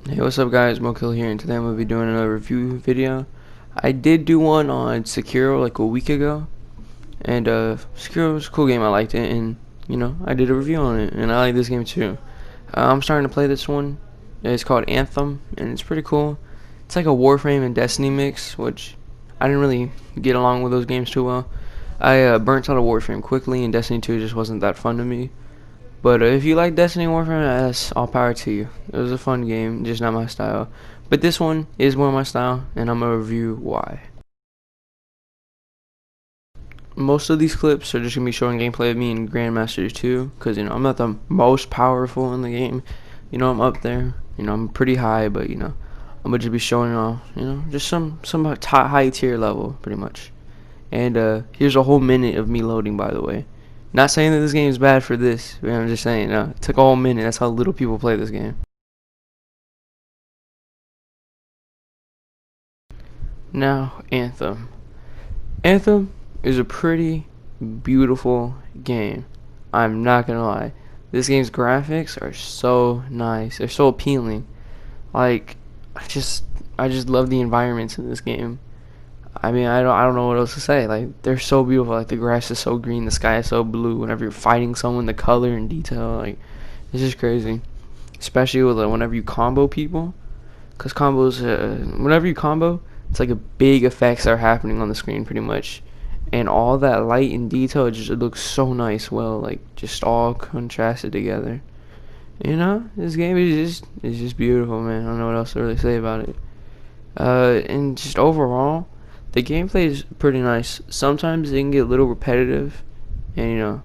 Hey, what's up guys, Mokil here, and today I'm going to be doing another review video. I did do one on Sekiro like a week ago, and Sekiro was a cool game, I liked it, and I did a review on it, and I like this game too. I'm starting to play this one. It's called Anthem, and it's pretty cool. It's like a Warframe and Destiny mix, which I didn't really get along with those games too well. I burnt out of Warframe quickly, and Destiny 2 just wasn't that fun to me. But if you like Destiny Warframe, that's all power to you. It was a fun game, just not my style. But this one is more my style, and I'm going to review why. Most of these clips are just going to be showing gameplay of me in Grandmaster 2, because, I'm not the most powerful in the game. I'm up there. I'm pretty high, but, I'm going to just be showing off, just some high tier level, pretty much. And here's a whole minute of me loading, by the way. Not saying that this game is bad for this, but I'm just saying, it took a whole minute. That's how little people play this game. Now, Anthem. Anthem is a pretty beautiful game. I'm not gonna lie. This game's graphics are so nice. They're so appealing. Like, I just love the environments in this game. I mean, I don't know what else to say. Like, they're so beautiful. Like, the grass is so green, the sky is so blue. Whenever you're fighting someone, the color and detail, like, it's just crazy. Especially with whenever you combo people, because combos, whenever you combo, it's like a big effects are happening on the screen pretty much, and all that light and detail, it looks so nice. Well, like, just all contrasted together. This game is just beautiful, man. I don't know what else to really say about it. And just overall, the gameplay is pretty nice. Sometimes it can get a little repetitive, and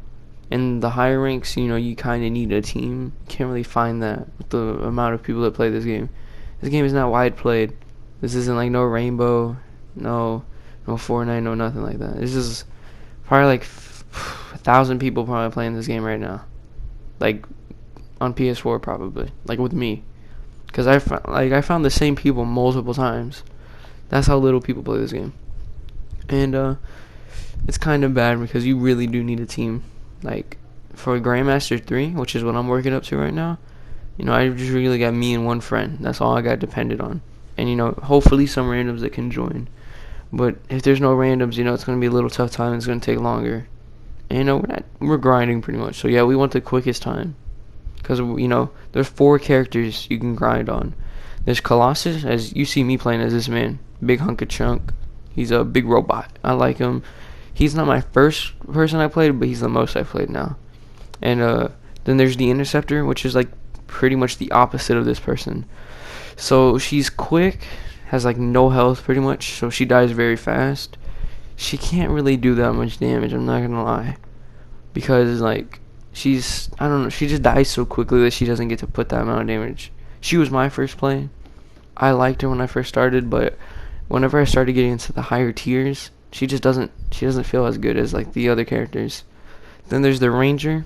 in the higher ranks, you kind of need a team. You can't really find that with the amount of people that play this game. This game is not wide played. This isn't like no Rainbow, no Fortnite, no nothing like that. This is probably like 1,000 people probably playing this game right now, like on PS4 probably, like with me, because I found the same people multiple times. That's how little people play this game. And it's kind of bad because you really do need a team. Like, for Grandmaster 3, which is what I'm working up to right now, I just really got me and one friend. That's all I got depended on. And, hopefully some randoms that can join. But if there's no randoms, it's going to be a little tough time. It's going to take longer. And, we're grinding pretty much. So, yeah, we want the quickest time. Because, there's 4 characters you can grind on. There's Colossus, as you see me playing as this man. Big hunk of chunk. He's a big robot. I like him. He's not my first person I played, but he's the most I played now. And then there's the Interceptor, which is like pretty much the opposite of this person. So she's quick, has like no health pretty much, so she dies very fast. She can't really do that much damage, I'm not gonna lie. Because like I don't know, she just dies so quickly that she doesn't get to put that amount of damage. She was my first play. I liked her when I first started, but whenever I started getting into the higher tiers, she doesn't feel as good as like the other characters. Then there's the Ranger.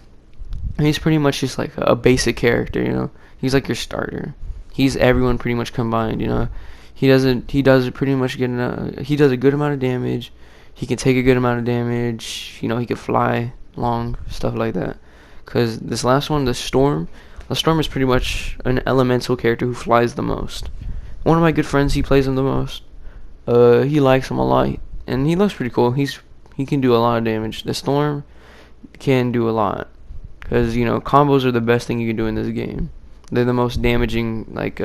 He's pretty much just like a basic character, He's like your starter. He's everyone pretty much combined, He does pretty much he does a good amount of damage. He can take a good amount of damage. He can fly long, stuff like that. Cause this last one, the Storm is pretty much an elemental character who flies the most. One of my good friends, he plays him the most. He likes him a lot, and he looks pretty cool. He can do a lot of damage. The Storm can do a lot, because combos are the best thing you can do in this game. They're the most damaging. Like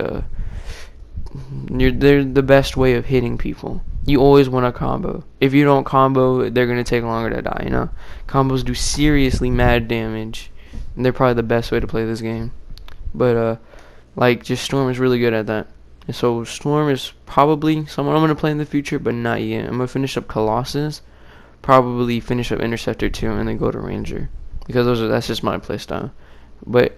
they're the best way of hitting people. You always want a combo. If you don't combo, they're gonna take longer to die. Combos do seriously mad damage, and they're probably the best way to play this game. But just Storm is really good at that. And so Storm is probably someone I'm going to play in the future, but not yet. I'm going to finish up Colossus, probably finish up Interceptor 2, and then go to Ranger. Because that's just my playstyle. But,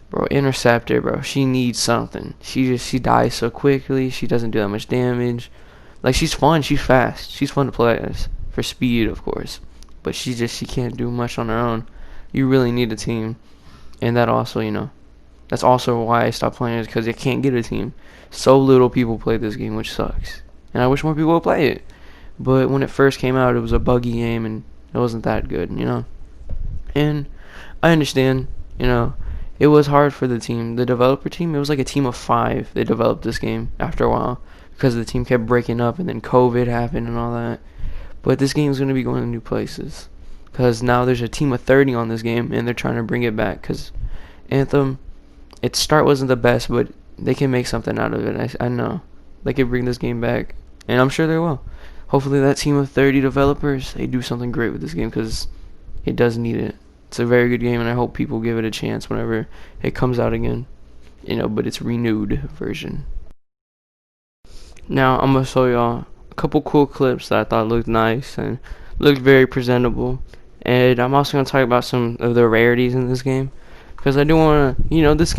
bro, Interceptor, bro, she needs something. She dies so quickly. She doesn't do that much damage. Like, she's fun. She's fast. She's fun to play as. For speed, of course. But she can't do much on her own. You really need a team. And that also, that's also why I stopped playing it, because I can't get a team. So little people play this game, which sucks. And I wish more people would play it. But when it first came out, it was a buggy game, and it wasn't that good, And I understand, it was hard for the developer team. It was like a team of 5. They developed this game after a while because the team kept breaking up and then COVID happened and all that. But this game is going to be going to new places because now there's a team of 30 on this game and they're trying to bring it back because Anthem, its start wasn't the best, but they can make something out of it. I know they can bring this game back, and I'm sure they will. Hopefully that team of 30 developers, they do something great with this game because it does need it. It's a very good game, and I hope people give it a chance whenever it comes out again. But it's renewed version. Now I'm gonna show y'all a couple cool clips that I thought looked nice and looked very presentable. And I'm also gonna talk about some of the rarities in this game because I do wanna, this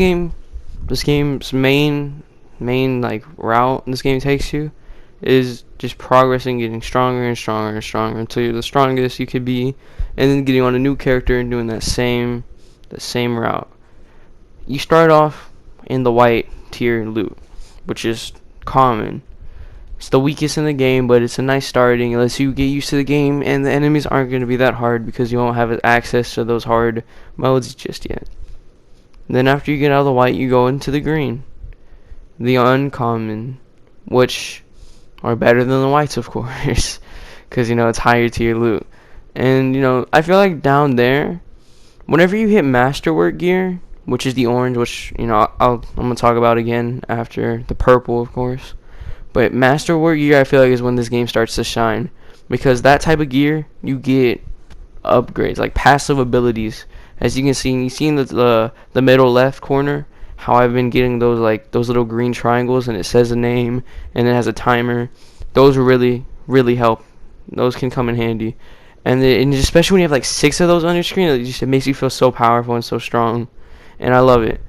game's main like route this game takes you is just progressing, getting stronger and stronger and stronger until you're the strongest you could be, and then getting on a new character and doing that same route. You start off in the white tier loot, which is common. It's the weakest in the game, but it's a nice starting. It lets you get used to the game, and the enemies aren't going to be that hard because you won't have access to those hard modes just yet. And then after you get out of the white, you go into the green, the uncommon, which are better than the whites, of course, because it's higher tier loot. And I feel like down there, whenever you hit masterwork gear, which is the orange, which I'm gonna talk about again after the purple, of course. But masterwork gear, I feel like, is when this game starts to shine, because that type of gear you get upgrades, like passive abilities. As you can see, in the middle left corner, how I've been getting those little green triangles, and it says a name and it has a timer. Those really help. Those can come in handy, and especially when you have like 6 of those on your screen, it makes you feel so powerful and so strong, and I love it.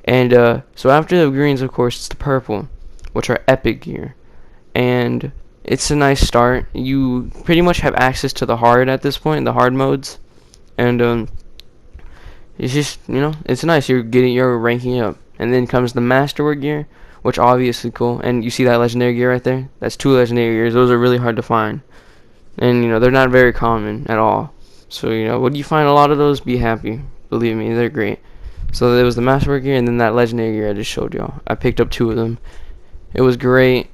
And so after the greens, of course, it's the purple, which are epic gear, and it's a nice start. You pretty much have access to the hard at this point, the hard modes, and it's just, it's nice. You're ranking up. And then comes the masterwork gear, which obviously cool. And you see that legendary gear right there? That's 2 legendary gears. Those are really hard to find. And, they're not very common at all. So, when you find a lot of those, be happy. Believe me, they're great. So there was the masterwork gear and then that legendary gear I just showed y'all. I picked up 2 of them. It was great.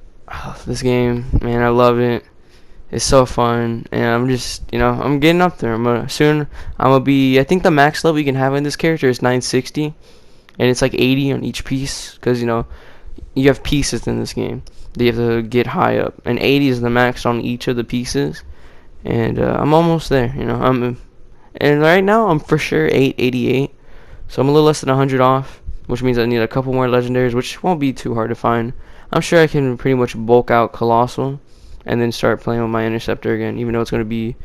This game, man, I love it. It's so fun, and I'm just, I'm getting up there. I think the max level you can have in this character is 960, and it's like 80 on each piece, because, you have pieces in this game that you have to get high up, and 80 is the max on each of the pieces, and I'm almost there, and right now I'm for sure 888, so I'm a little less than 100 off, which means I need a couple more legendaries, which won't be too hard to find. I'm sure I can pretty much bulk out Colossal and then start playing with my Interceptor again, even though it's going to be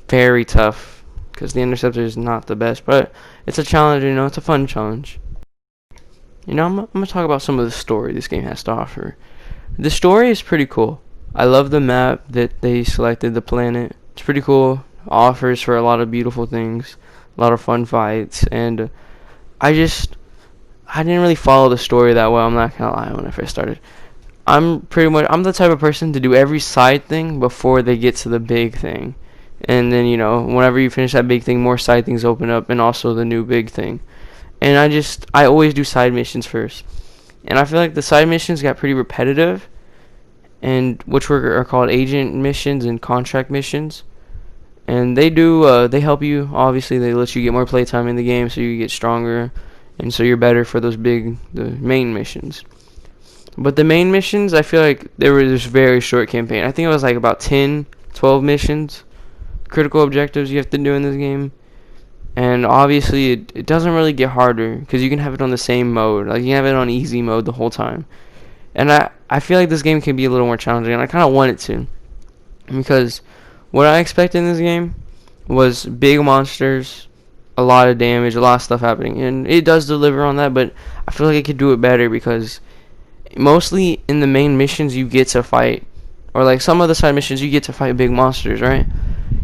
very tough because the Interceptor is not the best, but it's a challenge, it's a fun challenge. I'm going to talk about some of the story this game has to offer. The story is pretty cool. I love the map that they selected, the planet. It's pretty cool. Offers for a lot of beautiful things, a lot of fun fights, and I didn't really follow the story that well, I'm not going to lie, when I first started. I'm the type of person to do every side thing before they get to the big thing. And then, whenever you finish that big thing, more side things open up, and also the new big thing. And I always do side missions first. And I feel like the side missions got pretty repetitive, and which are called agent missions and contract missions. And they help you. Obviously, they let you get more playtime in the game, so you get stronger, and so you're better for the main missions. But the main missions, I feel like they were this very short campaign. I think it was like about 10, 12 missions, critical objectives you have to do in this game. And obviously, it doesn't really get harder because you can have it on the same mode. Like, you can have it on easy mode the whole time. And I feel like this game can be a little more challenging, and I kind of want it to. Because what I expected in this game was big monsters, a lot of damage, a lot of stuff happening. And it does deliver on that, but I feel like it could do it better because mostly in the main missions you get to fight, or like some of the side missions you get to fight big monsters, right?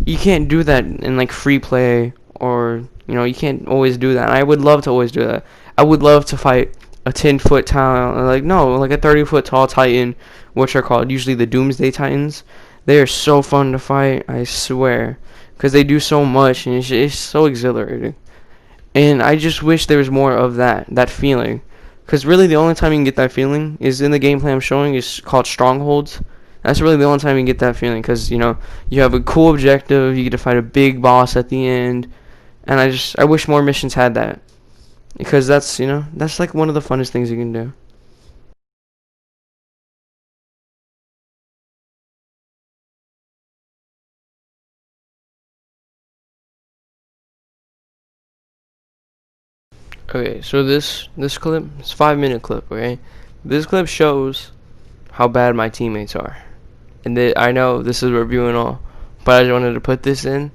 You can't do that in like free play, or you can't always do that. And I would love to always do that. I would love to fight a 10-foot tall, like a 30-foot tall titan, which are called usually the Doomsday Titans. They are so fun to fight, I swear, because they do so much and it's so exhilarating. And I just wish there was more of that feeling. Because really the only time you can get that feeling is in the gameplay I'm showing. Is called Strongholds. That's really the only time you can get that feeling. Because, you know, you have a cool objective. You get to fight a big boss at the end. And I wish more missions had that. Because that's, you know, that's like one of the funnest things you can do. Okay, so this clip, it's a 5-minute clip, okay? This clip shows how bad my teammates are. And I know this is reviewing all, but I just wanted to put this in.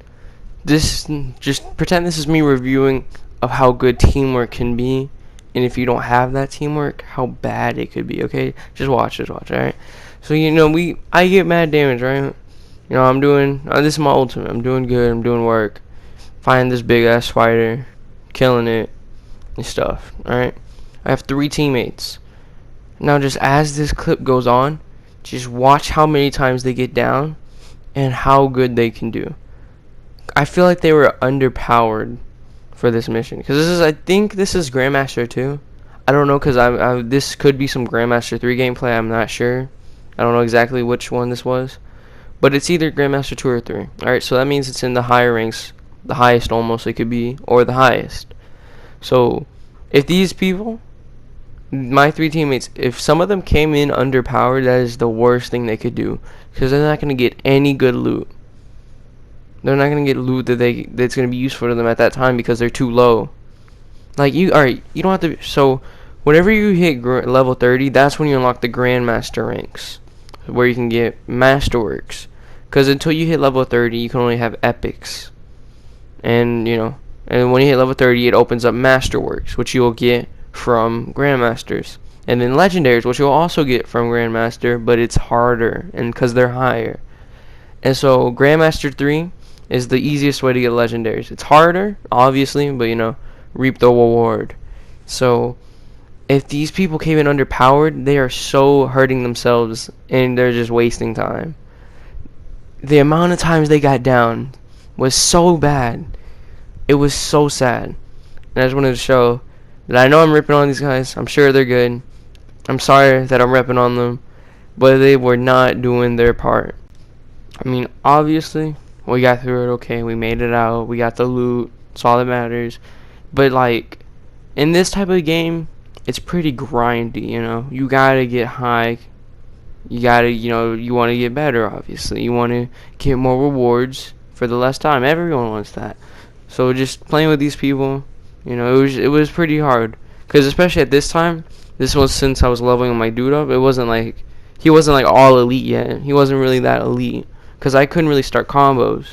This, just pretend this is me reviewing of how good teamwork can be, and if you don't have that teamwork, how bad it could be, okay? Just watch, alright? So, you know, I get mad damage, right? You know, I'm doing, this is my ultimate, I'm doing good, I'm doing work. Find this big ass spider, killing it, and stuff, alright? I have 3 teammates. Now, just as this clip goes on, just watch how many times they get down and how good they can do. I feel like they were underpowered for this mission, because I think this is Grandmaster 2. I don't know, because this could be some Grandmaster 3 gameplay. I'm not sure. I don't know exactly which one this was, but it's either Grandmaster 2 or 3. Alright, so that means it's in the higher ranks, the highest almost it could be, or the highest. So if these people, my 3 teammates, if some of them came in underpowered, that is the worst thing they could do, because they're not going to get any good loot. They're not going to get loot that's going to be useful to them at that time, because they're too low. Like, alright, you don't have to, so whenever you hit level 30, that's when you unlock the Grandmaster ranks, where you can get Masterworks, because until you hit level 30, you can only have Epics. And, you know, and when you hit level 30, it opens up Masterworks, which you will get from Grandmasters. And then Legendaries, which you'll also get from Grandmaster, but it's harder, and because they're higher. And so Grandmaster 3 is the easiest way to get Legendaries. It's harder, obviously, but, you know, reap the reward. So if these people came in underpowered, they are so hurting themselves, and they're just wasting time. The amount of times they got down was so bad. It was so sad. And I just wanted to show that I know I'm ripping on these guys. I'm sure they're good. I'm sorry that I'm ripping on them, but they were not doing their part. I mean, obviously, we got through it okay. We made it out. We got the loot. It's all that matters. But, like, in this type of game, it's pretty grindy, you know. You gotta get high. You gotta, you know, you want to get better, obviously. You want to get more rewards for the less time. Everyone wants that. So just playing with these people, you know, it was pretty hard. Because especially at this time, this was since I was leveling my dude up. It wasn't like, he wasn't like all elite yet. He wasn't really that elite. Because I couldn't really start combos.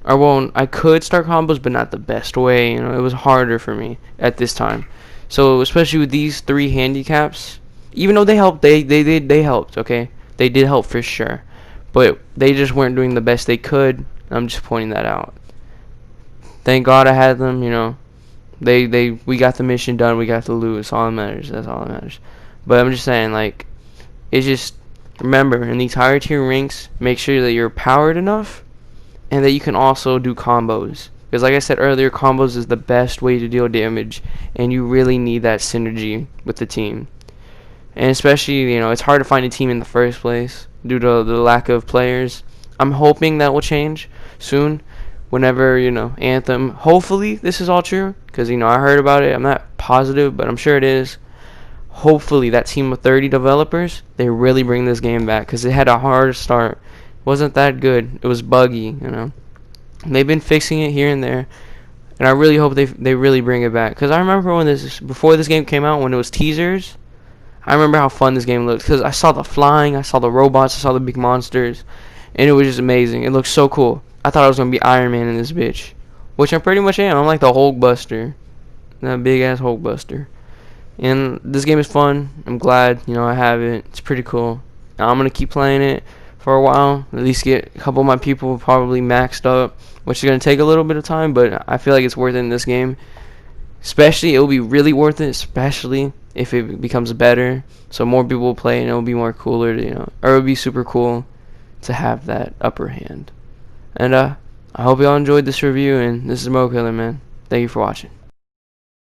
Or, well, I could start combos, but not the best way. You know, it was harder for me at this time. So, especially with these 3 handicaps, even though they helped, they helped, okay? They did help for sure. But they just weren't doing the best they could. I'm just pointing that out. Thank God I had them, you know. We got the mission done. We got the loot. It's all that matters. That's all that matters. But I'm just saying, like, it's just, remember, in these higher tier ranks, make sure that you're powered enough and that you can also do combos. Because like I said earlier, combos is the best way to deal damage, and you really need that synergy with the team. And especially, you know, it's hard to find a team in the first place due to the lack of players. I'm hoping that will change soon. Whenever, you know, Anthem, hopefully this is all true, because, you know, I heard about it. I'm not positive, but I'm sure it is. Hopefully that team of 30 developers, they really bring this game back, because it had a hard start. It wasn't that good. It was buggy, you know. They've been fixing it here and there, and I really hope they really bring it back. Because I remember when before this game came out, when it was teasers, I remember how fun this game looked, because I saw the flying, I saw the robots, I saw the big monsters, and it was just amazing. It looked so cool. I thought I was going to be Iron Man in this bitch, which I pretty much am. I'm like the Hulkbuster, that big ass Hulkbuster. And this game is fun. I'm glad, you know, I have it. It's pretty cool. Now, I'm going to keep playing it for a while, at least get a couple of my people probably maxed up, which is going to take a little bit of time, but I feel like it's worth it in this game. Especially, it will be really worth it, especially if it becomes better, so more people will play and it will be more cooler to, you know, or it would be super cool to have that upper hand. And I hope y'all enjoyed this review, and this is Mo Killer, man. Thank you for watching.